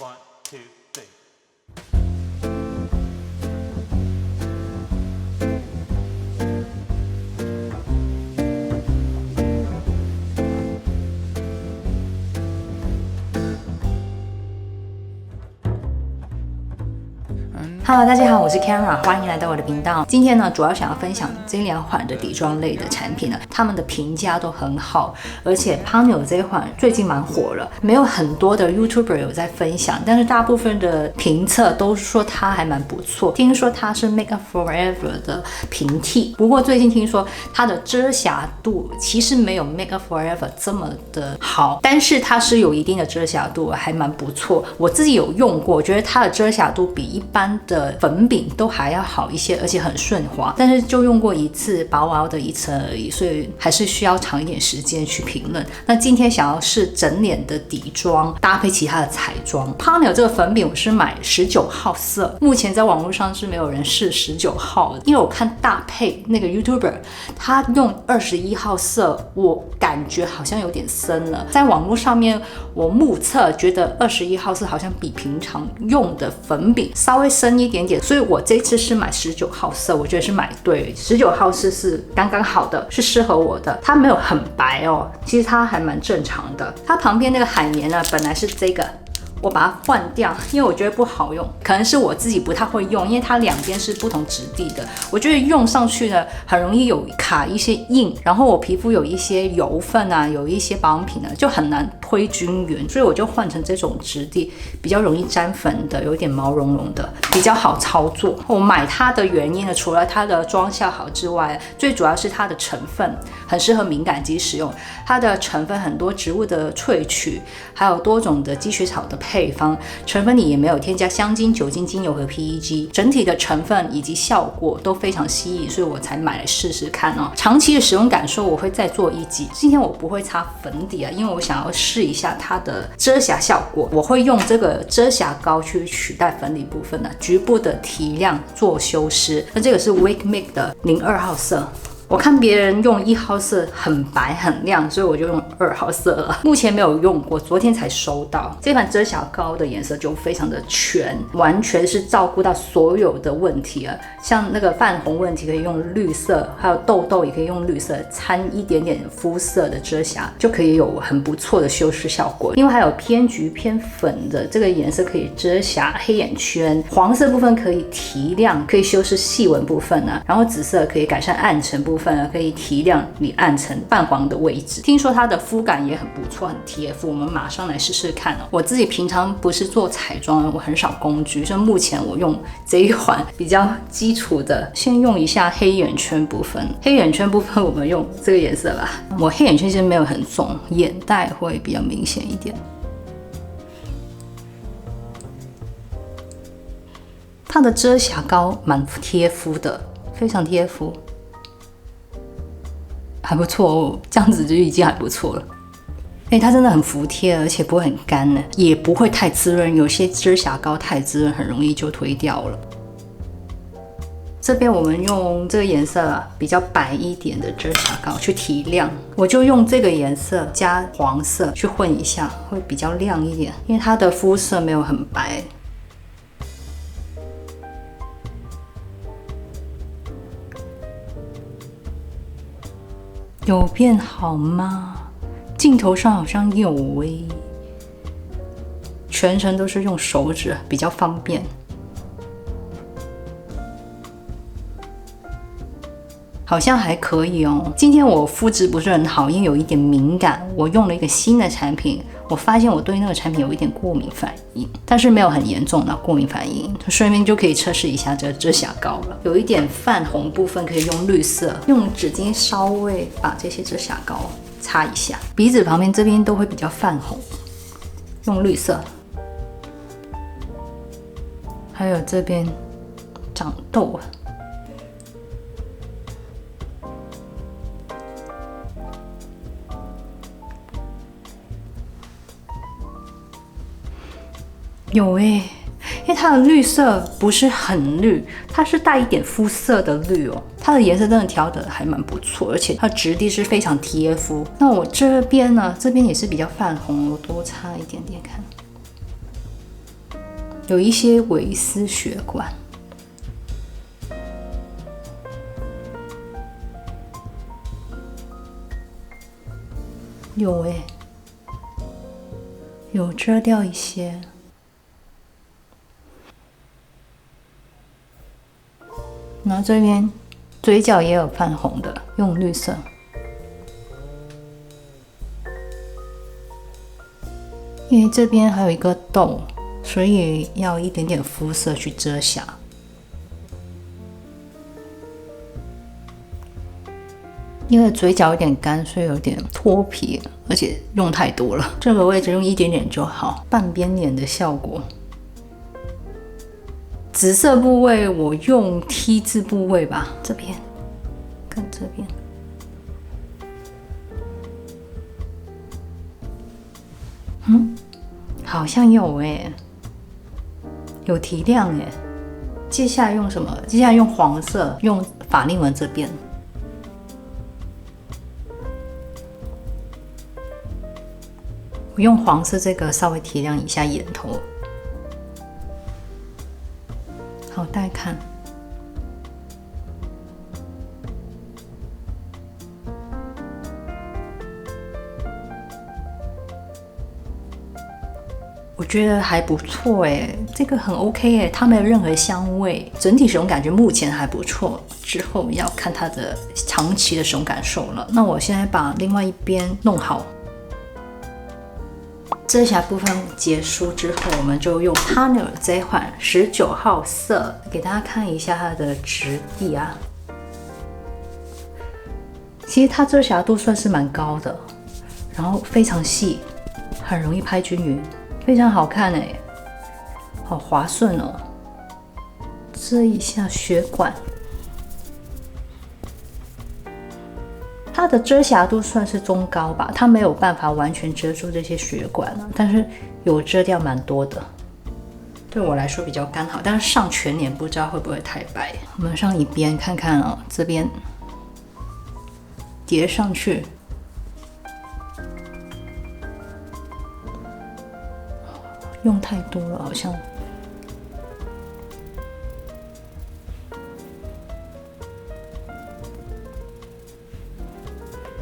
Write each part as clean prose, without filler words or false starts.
One, two, three. ，Hello， 大家好，我是 Kara， 欢迎来到我的频道。今天呢，主要想要分享这两款的底妆类的产品呢，他们的评价都很好，而且 Pioneer 这一款最近蛮火了，没有很多的 YouTuber 有在分享，但是大部分的评测都说它还蛮不错。听说它是 Make Up Forever 的平替，不过最近听说它的遮瑕度其实没有 Make Up Forever 这么的好，但是它是有一定的遮瑕度，还蛮不错。我自己有用过，我觉得它的遮瑕度比一般的粉饼都还要好一些，而且很顺滑，但是就用过一次薄薄的一层而已，所以还是需要长一点时间去评论。那今天想要试整脸的底妆搭配其他的彩妆。Pioneer 这个粉饼我是买19号色，目前在网络上是没有人试19号的，因为我看大配那个 YouTuber 他用21号色，我感觉好像有点深了。在网络上面我目测觉得21号色好像比平常用的粉饼稍微深一点点，所以我这次是买19号色，我觉得是买对，19号色是刚刚好的，是适合我的。它没有很白哦，其实它还蛮正常的。它旁边那个海绵呢，本来是这个，我把它换掉，因为我觉得不好用，可能是我自己不太会用，因为它两边是不同质地的，我觉得用上去呢很容易有卡一些印，然后我皮肤有一些油分啊，有一些保养品呢就很难推均匀，所以我就换成这种质地比较容易沾粉的，有一点毛茸茸的，比较好操作。我买它的原因呢，除了它的妆效好之外，最主要是它的成分很适合敏感肌使用，它的成分很多植物的萃取，还有多种的积雪草的配方，成分里也没有添加香精、酒精、精油和 PEG， 整体的成分以及效果都非常吸引，所以我才买来试试看哦。长期的使用感受我会再做一集，今天我不会擦粉底啊，因为我想要试一下它的遮瑕效果，我会用这个遮瑕膏去取代粉底部分呢，局部的提亮做修饰。那这个是 Wake Make 的02号色。我看别人用1号色很白很亮，所以我就用2号色了。目前没有用过，昨天才收到。这款遮瑕膏的颜色就非常的全，完全是照顾到所有的问题了。像那个泛红问题可以用绿色，还有痘痘也可以用绿色，掺一点点肤色的遮瑕就可以有很不错的修饰效果。另外还有偏橘偏粉的这个颜色可以遮瑕黑眼圈，黄色部分可以提亮，可以修饰细纹部分啊，然后紫色可以改善暗沉部分。可以提亮你暗沉泛黄的位置。听说它的肤感也很不错，很贴肤，我们马上来试试看哦。我自己平常不是做彩妆，我很少工具，所以目前我用这一款比较基础的，先用一下黑眼圈部分。黑眼圈部分我们用这个颜色吧，我黑眼圈其实没有很重，眼袋会比较明显一点。它的遮瑕膏蛮贴肤的，非常贴肤。还不错哦，这样子就已经还不错了。它真的很服帖，而且不会很干呢，也不会太滋润。有些遮瑕膏太滋润，很容易就推掉了。这边我们用这个颜色比较白一点的遮瑕膏去提亮，我就用这个颜色加黄色去混一下，会比较亮一点，因为它的肤色没有很白。有变好吗？镜头上好像有欸，全程都是用手指，比较方便。好像还可以哦。今天我肤质不是很好，因为有一点敏感，我用了一个新的产品，我发现我对那个产品有一点过敏反应，但是没有很严重的过敏反应，顺便就可以测试一下这个遮瑕膏了。有一点泛红部分可以用绿色，用纸巾稍微把这些遮瑕膏擦一下，鼻子旁边这边都会比较泛红，用绿色。还有这边长痘啊。有因为它的绿色不是很绿，它是带一点肤色的绿哦。它的颜色真的调得还蛮不错，而且它质地是非常贴肤。那我这边呢，这边也是比较泛红，我多擦一点点看。有一些微丝血管。有有遮掉一些。然后这边嘴角也有泛红的，用绿色。因为这边还有一个痘，所以要一点点肤色去遮瑕。因为嘴角有点干，所以有点脱皮，而且用太多了。这个位置用一点点就好，半边脸的效果。紫色部位我用 T 字部位吧，这边跟这边。好像有有提亮接下来用什么？接下来用黄色，用法令纹这边。我用黄色这个稍微提亮一下眼头，好带看。我觉得还不错这个很 OK它没有任何香味，整体使用感觉目前还不错，之后要看它的长期的使用感受了。那我现在把另外一边弄好。遮瑕部分结束之后，我们就用 Pioneer 这一款19号色给大家看一下它的质地啊。其实它遮瑕度算是蛮高的，然后非常细，很容易拍均匀，非常好看好滑顺哦。遮一下血管。它的遮瑕度算是中高吧，它没有办法完全遮住这些血管但是有遮掉蛮多的。对我来说比较刚好，但是上全脸不知道会不会太白。我们上一边看看这边叠上去，用太多了好像。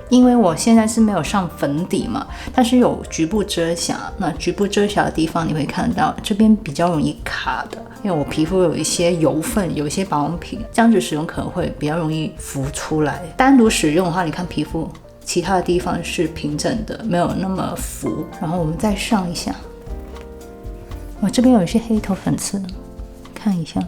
因为我现在是没有上粉底嘛，但是有局部遮瑕。那局部遮瑕的地方，你会看到这边比较容易卡的，因为我皮肤有一些油分，有一些保养品，这样子使用可能会比较容易浮出来。单独使用的话，你看皮肤其他的地方是平整的，没有那么浮。然后我们再上一下，我这边有一些黑头粉刺，看一下。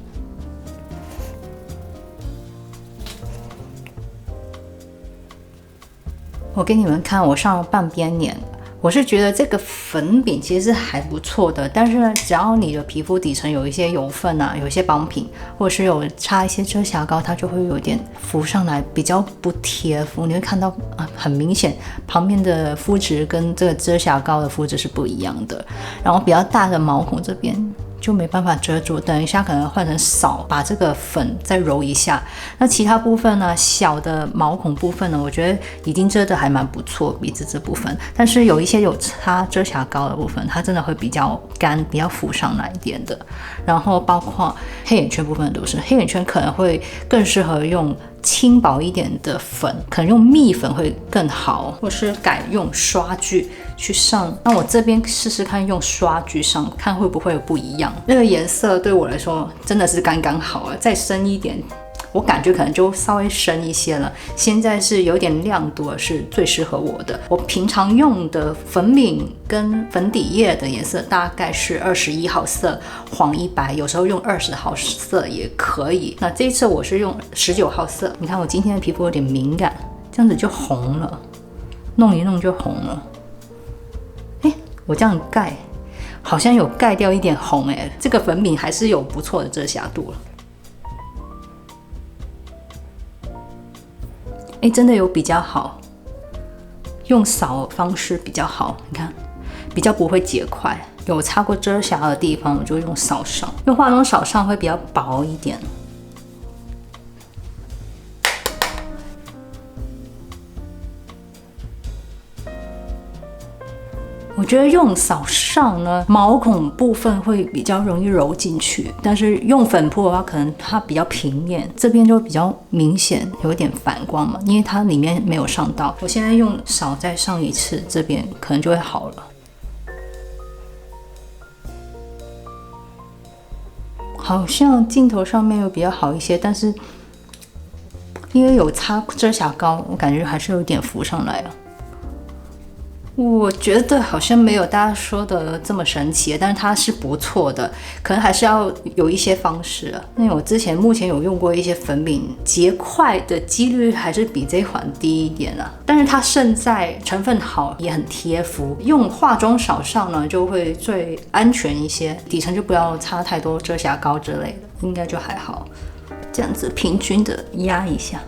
我给你们看，我上了半边脸，我是觉得这个粉饼其实是还不错的，但是呢，只要你的皮肤底层有一些油分有一些保养品，或者是有擦一些遮瑕膏，它就会有点浮上来，比较不贴肤。你会看到很明显旁边的肤质跟这个遮瑕膏的肤质是不一样的，然后比较大的毛孔这边就没办法遮住，等一下可能换成扫，把这个粉再揉一下。那其他部分呢，小的毛孔部分呢，我觉得已经遮得还蛮不错，鼻子这部分。但是有一些有擦遮瑕膏的部分，它真的会比较干，比较浮上来一点的。然后包括黑眼圈部分都是，黑眼圈可能会更适合用轻薄一点的粉，可能用蜜粉会更好，或是改用刷具去上。那我这边试试看用刷具上，看会不会有不一样。那个颜色对我来说真的是刚刚好再深一点，我感觉可能就稍微深一些了。现在是有点亮度是最适合我的。我平常用的粉饼跟粉底液的颜色大概是21号色，黄一白，有时候用20号色也可以。那这一次我是用19号色。你看我今天的皮肤有点敏感，这样子就红了，弄一弄就红了。我这样盖好像有盖掉一点红这个粉饼还是有不错的遮瑕度了。真的有比较好，用扫的方式比较好，你看比较不会结块。有擦过遮瑕的地方，我就用扫上，用化妆扫上会比较薄一点。我我觉得用扫上呢，毛孔部分会比较容易揉进去，但是用粉扑的话，可能它比较平面，这边就比较明显，有一点反光嘛，因为它里面没有上到。我现在用扫再上一次，这边可能就会好了。好像镜头上面有比较好一些，但是因为有擦遮瑕膏，我感觉还是有点浮上来了。我觉得好像没有大家说的这么神奇，但是它是不错的，可能还是要有一些方式啊。因为我目前有用过一些粉饼，结块的几率还是比这款低一点啊。但是它胜在成分好，也很贴肤，用化妆扫上呢就会最安全一些，底层就不要擦太多遮瑕膏之类的，应该就还好。这样子平均的压一下。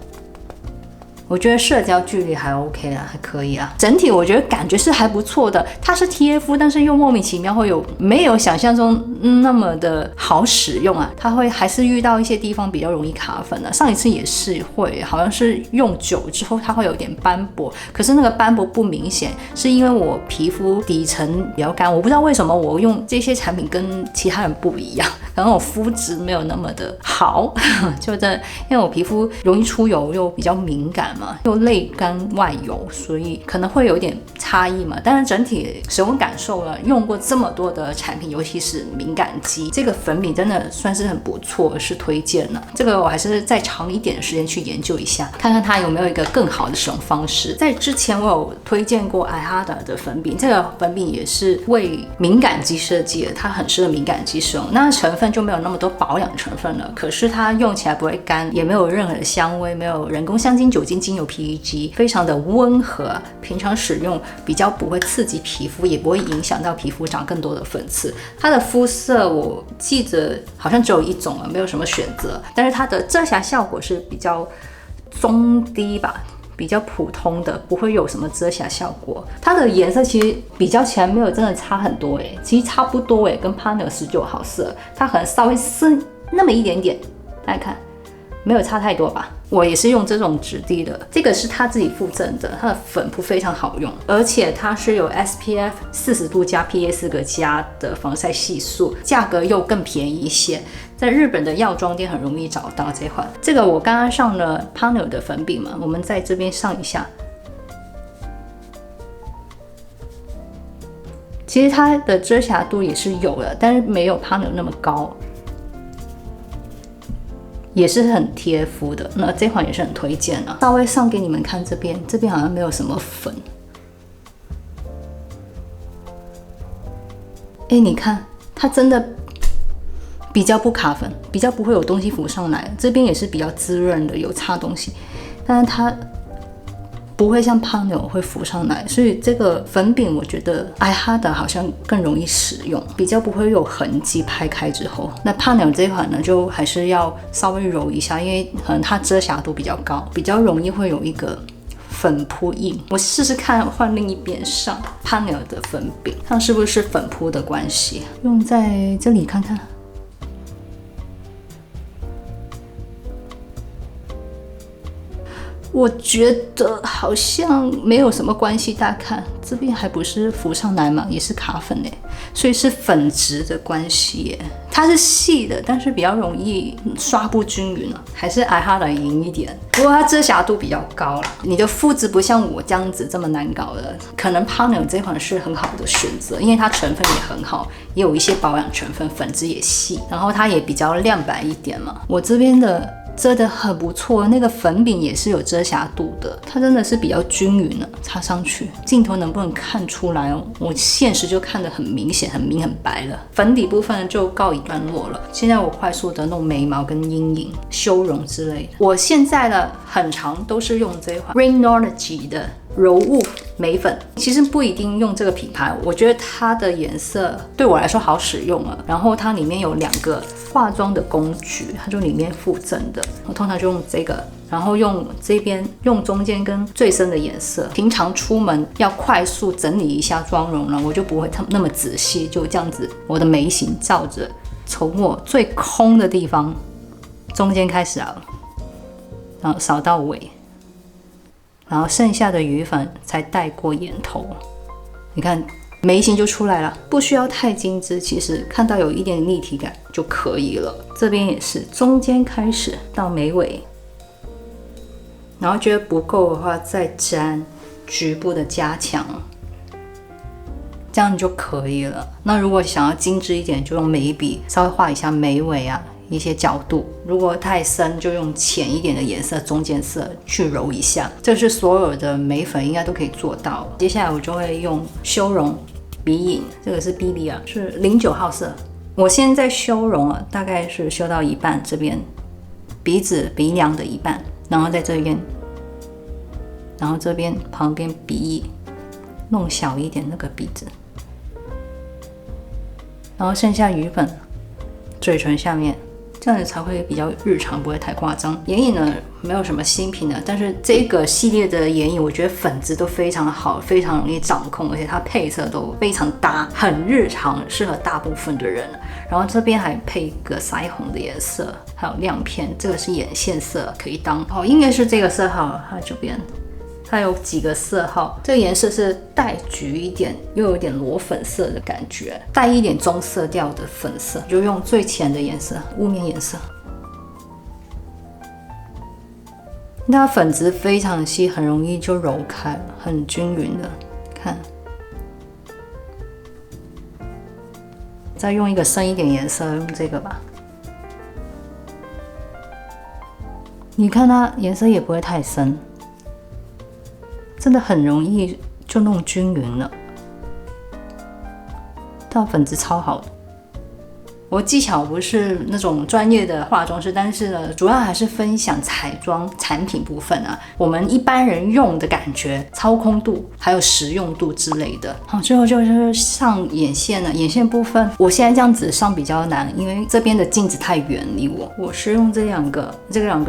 我觉得社交距离还 OK 啦，还可以啦。整体我觉得感觉是还不错的，它是贴肤，但是又莫名其妙会没有想象中那么的好使用啊。它会还是遇到一些地方比较容易卡粉的。上一次也是会，好像是用久之后它会有点斑驳，可是那个斑驳不明显，是因为我皮肤底层比较干，我不知道为什么我用这些产品跟其他人不一样，可能我肤质没有那么的好，因为我皮肤容易出油又比较敏感。又内干外油，所以可能会有点差异嘛。但是整体使用感受了，用过这么多的产品，尤其是敏感肌，这个粉饼真的算是很不错，是推荐了。这个我还是再长一点的时间去研究一下，看看它有没有一个更好的使用方式。在之前我有推荐过iHada的粉饼，这个粉饼也是为敏感肌设计的，它很适合敏感肌使用。那成分就没有那么多保养成分了，可是它用起来不会干，也没有任何的香味，没有人工香精、酒精、精油、PEG， 非常的温和，平常使用比较不会刺激皮肤，也不会影响到皮肤长更多的粉刺。它的肤色我记得好像只有一种了，没有什么选择，但是它的遮瑕效果是比较中低吧，比较普通的，不会有什么遮瑕效果。它的颜色其实比较起来没有真的差很多其实差不多跟 Pioneer 19好色，它可能稍微深那么一点点，大家看没有差太多吧。我也是用这种质地的，这个是他自己附赠的，它的粉扑非常好用，而且它是有 SPF 40度加 PA4个加的防晒系数，价格又更便宜一些，在日本的药妆店很容易找到这款。这个我刚刚上了 Pioneer 的粉饼嘛，我们在这边上一下。其实它的遮瑕度也是有的，但是没有 Pioneer 那么高。也是很贴肤的，那这款也是很推荐啊。稍微上给你们看这边好像没有什么粉。你看它真的比较不卡粉，比较不会有东西浮上来。这边也是比较滋润的，有擦东西，但是它不会像 Pioneer 会浮上来，所以这个粉饼我觉得 iHada 好像更容易使用，比较不会有痕迹拍开之后。那 Pioneer 这款呢，就还是要稍微揉一下，因为可能它遮瑕度比较高，比较容易会有一个粉扑印。我试试看换另一边上 Pioneer 的粉饼，看是不是粉扑的关系，用在这里看看。我觉得好像没有什么关系，大家看这边还不是浮上来嘛，也是卡粉所以是粉质的关系它是细的，但是比较容易刷不均匀还是iHada赢一点。不过它遮瑕度比较高啦，你的肤质不像我这样子这么难搞的，可能 Pioneer 这款是很好的选择，因为它成分也很好，也有一些保养成分，粉质也细，然后它也比较亮白一点嘛。我这边的遮得很不错，那个粉饼也是有遮瑕度的，它真的是比较均匀了，擦上去镜头能不能看出来我现实就看得很明显，很明很白了。粉底部分就告一段落了，现在我快速的弄眉毛跟阴影、修容之类的。我现在呢很常都是用这款 Rainology 的柔雾眉粉，其实不一定用这个品牌，我觉得它的颜色对我来说好使用了。然后它里面有2个化妆的工具，它就里面附赠的，我通常就用这个，然后用这边用中间跟最深的颜色。平常出门要快速整理一下妆容了，我就不会那么仔细，就这样子我的眉形照着，从我最空的地方中间开始啊，然后扫到尾。然后剩下的余粉才带过眼头，你看眉形就出来了，不需要太精致，其实看到有一点立体感就可以了。这边也是中间开始到眉尾，然后觉得不够的话再沾局部的加强，这样就可以了。那如果想要精致一点，就用眉笔稍微画一下眉尾啊，一些角度。如果太深，就用浅一点的颜色中间色去揉一下。这是所有的眉粉应该都可以做到。接下来我就会用修容鼻影，这个是 BB 啊，是09号色。我现在修容了，大概是修到一半，这边鼻子鼻梁的一半，然后在这边，然后这边旁边鼻翼弄小一点那个鼻子，然后剩下余粉嘴唇下面，这样子才会比较日常，不会太夸张。眼影呢没有什么新品的，但是这个系列的眼影我觉得粉质都非常好，非常容易掌控，而且它配色都非常搭，很日常，适合大部分的人。然后这边还配一个腮红的颜色，还有亮片，这个是眼线色，可以当应该是这个色号，它这边它有几个色号，这个颜色是带橘一点，又有点裸粉色的感觉，带一点棕色调的粉色，就用最浅的颜色，雾面颜色。它粉质非常细，很容易就揉开了，很均匀的，看。再用一个深一点颜色，用这个吧。你看它颜色也不会太深。真的很容易就弄均匀了，它粉质超好的。我技巧不是那种专业的化妆师，但是呢，主要还是分享彩妆产品部分啊，我们一般人用的感觉、操控度还有实用度之类的。好，最后就是上眼线了。眼线部分，我现在这样子上比较难，因为这边的镜子太远离我。我是用这两个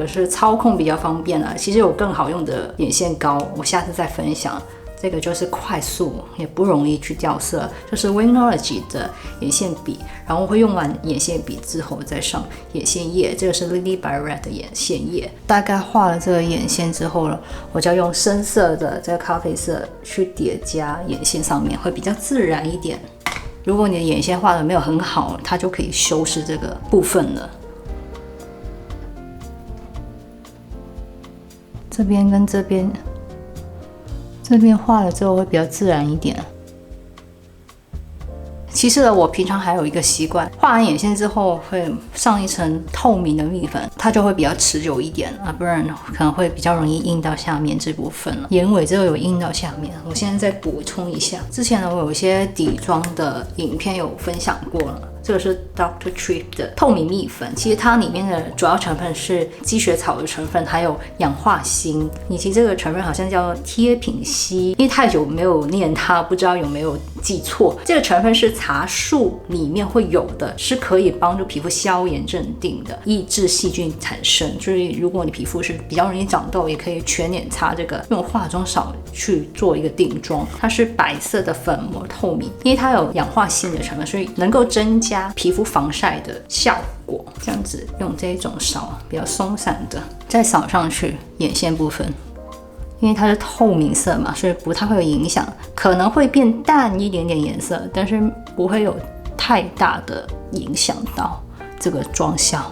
是操控比较方便啊。其实有更好用的眼线膏，我下次再分享。这个就是快速也不容易去掉色，就是 Wingnology 的眼线笔，然后会用完眼线笔之后再上眼线液，这个是 Lily by Red 的眼线液。大概画了这个眼线之后了，我就要用深色的这个咖啡色去叠加眼线上面，会比较自然一点。如果你的眼线画的没有很好，它就可以修饰这个部分了。这边跟这边画了之后会比较自然一点。其实呢，我平常还有一个习惯，画完眼线之后会上一层透明的蜜粉，它就会比较持久一点啊，不然可能会比较容易印到下面这部分了。眼尾这个有印到下面，我现在再补充一下。之前呢，我有一些底妆的影片有分享过了。这个是 Dr. Tripp 的透明蜜粉，其实它里面的主要成分是积雪草的成分，还有氧化锌，以及这个成分好像叫贴品烯，因为太久没有念它，不知道有没有记错。这个成分是茶树里面会有的，是可以帮助皮肤消炎镇定的，抑制细菌产生。就是如果你皮肤是比较容易长痘，也可以全脸擦这个，用化妆扫去做一个定妆。它是白色的粉膜，透明，因为它有氧化锌的成分，所以能够增加皮肤防晒的效果。这样子用这种扫比较松散的，再扫上去眼线部分，因为它是透明色嘛，所以不太会有影响，可能会变淡一点点颜色，但是不会有太大的影响到这个妆效。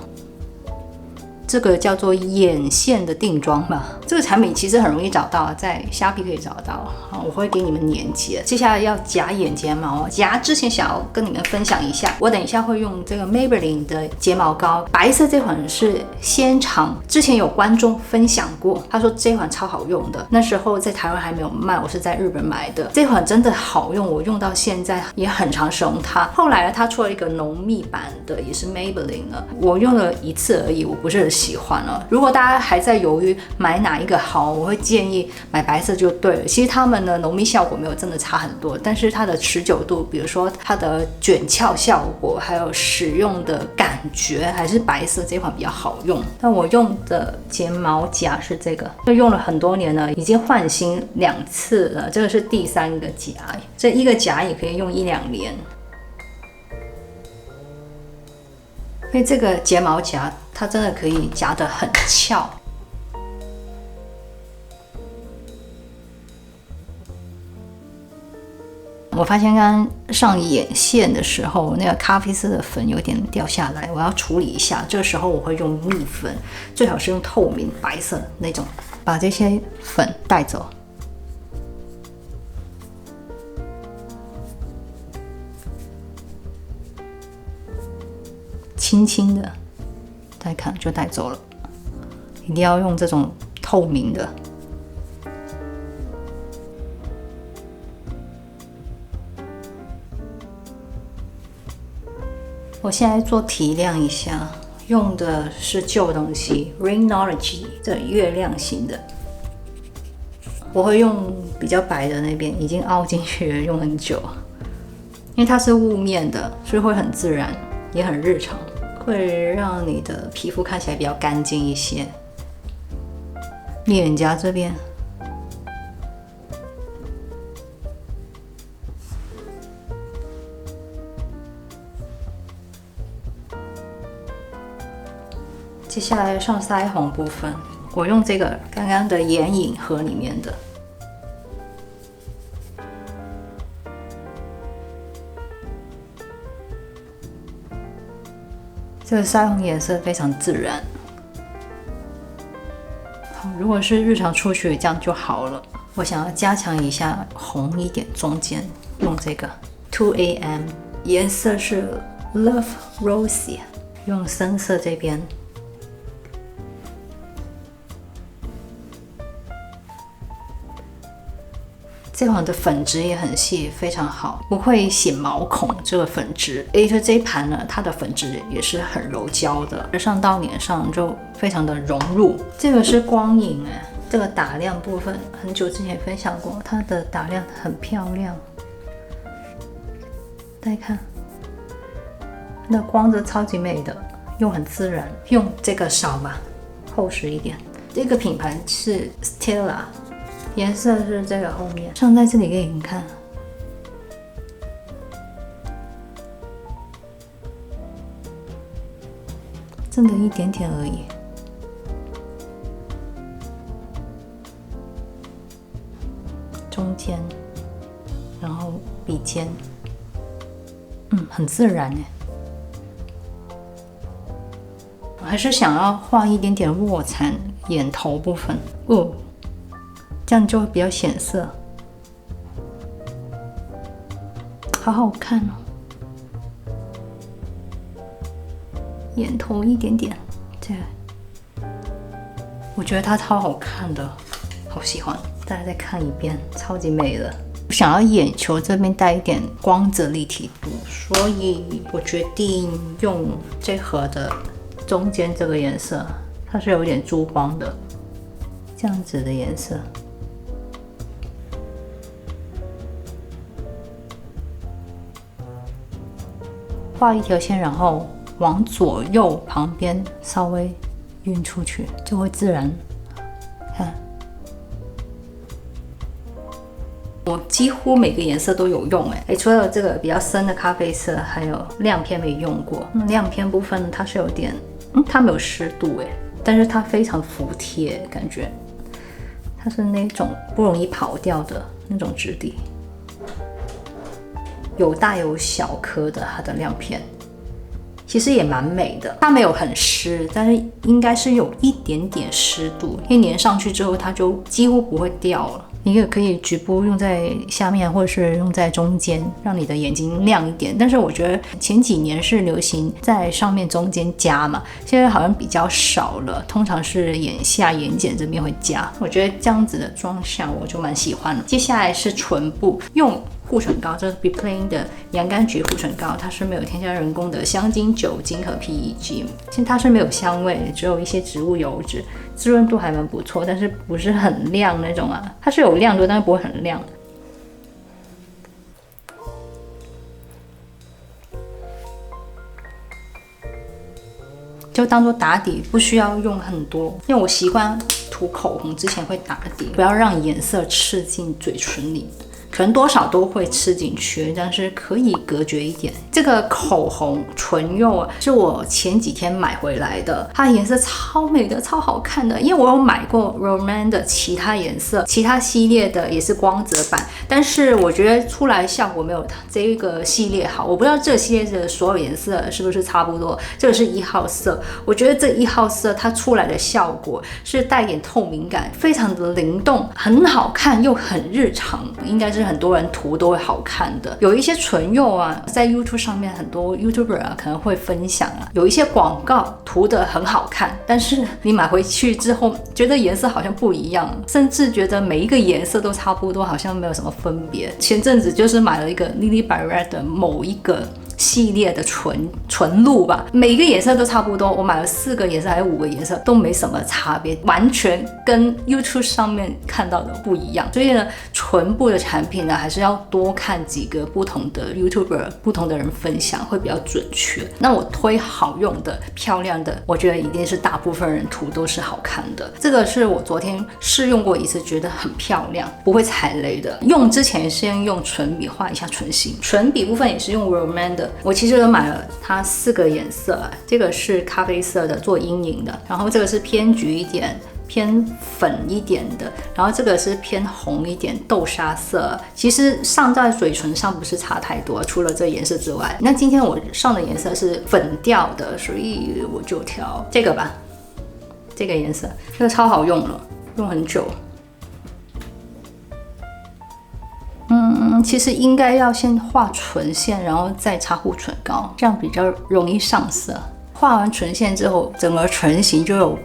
这个叫做眼线的定妆吧，这个产品其实很容易找到，在虾皮可以找到，我会给你们链接。接下来要夹眼睫毛，夹之前想要跟你们分享一下，我等一下会用这个 Maybelline 的睫毛膏，白色这款是纤长，之前有观众分享过，他说这款超好用的，那时候在台湾还没有卖，我是在日本买的，这款真的好用，我用到现在也很常使用它。后来它出了一个浓密版的，也是 Maybelline 的，我用了一次而已，我不是很喜欢了。如果大家还在犹豫买哪一个好，我会建议买白色就对了。其实它们的浓密效果没有真的差很多，但是它的持久度，比如说它的卷翘效果，还有使用的感觉，还是白色这款比较好用。但我用的睫毛夹是这个，就用了很多年了，已经换新2次了，这个是第3个夹，这一个夹也可以用1-2年。因为这个睫毛夹它真的可以夹得很翘，我发现刚刚上眼线的时候，那个咖啡色的粉有点掉下来，我要处理一下。这个时候我会用蜜粉，最好是用透明白色那种，把这些粉带走。轻轻的带看就带走了，一定要用这种透明的。我现在做提亮一下，用的是旧东西 Rainology 这月亮型的，我会用比较白的那边，已经凹进去了，用很久，因为它是雾面的，所以会很自然，也很日常，会让你的皮肤看起来比较干净一些。脸颊这边。接下来上腮红部分，我用这个刚刚的眼影盒里面的，这个腮红颜色非常自然。好，如果是日常出去这样就好了。我想要加强一下红一点，中间用这个 2AM， 颜色是 Love Rosy， 用深色这边。这款的粉质也很细，非常好，不会显毛孔。这个粉质，就这一盘呢，它的粉质也是很柔焦的，上到脸上就非常的融入。这个是光影这个打亮部分，很久之前分享过，它的打亮很漂亮。大家看，那光泽超级美的，又很自然。用这个扫吧，厚实一点。这个品牌是 Stella。颜色是这个后面，上在这里给你们看，真的一点点而已。中间，然后鼻尖，很自然我还是想要画一点点卧蚕，眼头部分，这样就会比较显色，好好看哦。眼头一点点，这样，我觉得它超好看的，好喜欢。大家再看一遍，超级美的。我想要眼球这边带一点光泽立体度，所以我决定用这盒的中间这个颜色，它是有点珠光的，这样子的颜色。画一条线，然后往左右旁边稍微晕出去，就会自然。看，我几乎每个颜色都有用除了这个比较深的咖啡色，还有亮片没用过。亮片部分它是有点，它没有湿度但是它非常服帖，感觉它是那种不容易跑掉的那种质地。有大有小颗的，它的亮片其实也蛮美的。它没有很湿，但是应该是有一点点湿度，因为粘上去之后它就几乎不会掉了。你也可以局部用在下面，或者是用在中间，让你的眼睛亮一点。但是我觉得前几年是流行在上面中间加嘛，现在好像比较少了，通常是眼下眼睑这边会加。我觉得这样子的妆效我就蛮喜欢了。接下来是唇部，用护唇膏，这是 Be Plain 的洋甘菊护唇膏，它是没有添加人工的香精、酒精和 PEG， 其实它是没有香味，只有一些植物油脂，滋润度还蛮不错，但是不是很亮那种它是有亮度，但是不会很亮。就当做打底，不需要用很多，因为我习惯涂口红之前会打底，不要让颜色刺进嘴唇里。可能多少都会吃进去，但是可以隔绝一点。这个口红唇釉啊，是我前几天买回来的，它的颜色超美的，超好看的。因为我有买过 Roman 的其他颜色，其他系列的也是光泽版，但是我觉得出来效果没有这一个系列好。我不知道这个系列的所有颜色是不是差不多，这个是1号色，我觉得这1号色它出来的效果是带点透明感，非常的灵动，很好看又很日常，应该是很多人涂都会好看的。有一些唇釉啊，在 YouTube 上面很多 YouTuber 啊可能会分享啊，有一些广告涂得很好看，但是你买回去之后觉得颜色好像不一样，甚至觉得每一个颜色都差不多，好像没有什么分别。前阵子就是买了一个 Lily by Red 的某一个系列的唇露吧，每一个颜色都差不多，我买了4个颜色还是5个颜色都没什么差别，完全跟 YouTube 上面看到的不一样。所以呢，唇部的产品呢，还是要多看几个不同的 YouTuber 不同的人分享会比较准确。那我推好用的漂亮的，我觉得一定是大部分人涂都是好看的。这个是我昨天试用过一次，觉得很漂亮，不会踩雷的。用之前先用唇笔画一下唇形，唇笔部分也是用 Roman 的。我其实有买了它4个颜色，这个是咖啡色的做阴影的，然后这个是偏橘一点偏粉一点的，然后这个是偏红一点豆沙色，其实上在嘴唇上不是差太多，除了这颜色之外。那今天我上的颜色是粉调的，所以我就挑这个吧，这个颜色，这个超好用了，用很久。其实应该要先画唇线，然后再擦护唇膏，这样比较容易上色。画完唇线之后，整个唇形就有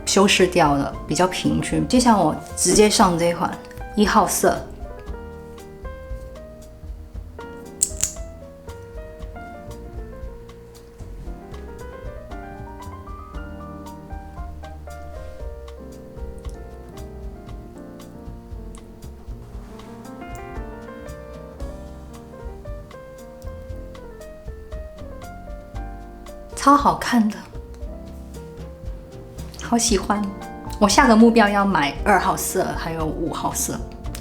修饰掉了，比较平均。接下来我直接上这一款1号色，超好看的，好喜欢。我下个目标要买2号色，还有5号色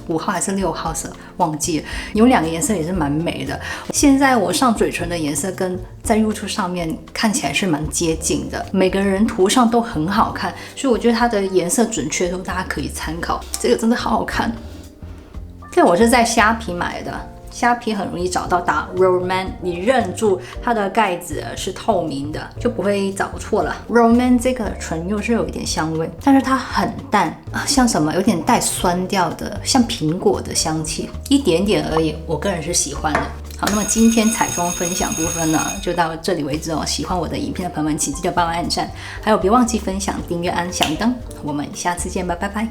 ，5号还是6号色忘记了。有2个颜色也是蛮美的。现在我上嘴唇的颜色跟在 YouTube 上面看起来是蛮接近的，每个人涂上都很好看，所以我觉得它的颜色准确度大家可以参考。这个真的好好看，这我是在虾皮买的。虾皮很容易找到，打 Roman， 你认住它的盖子是透明的，就不会找错了。Roman 这个唇釉是有一点香味，但是它很淡，像什么有点带酸调的，像苹果的香气，一点点而已，我个人是喜欢的。好，那么今天彩妆分享部分呢，就到这里为止哦。喜欢我的影片的朋友们，请记得帮我按赞，还有别忘记分享、订阅、按响灯。我们下次见吧，拜拜。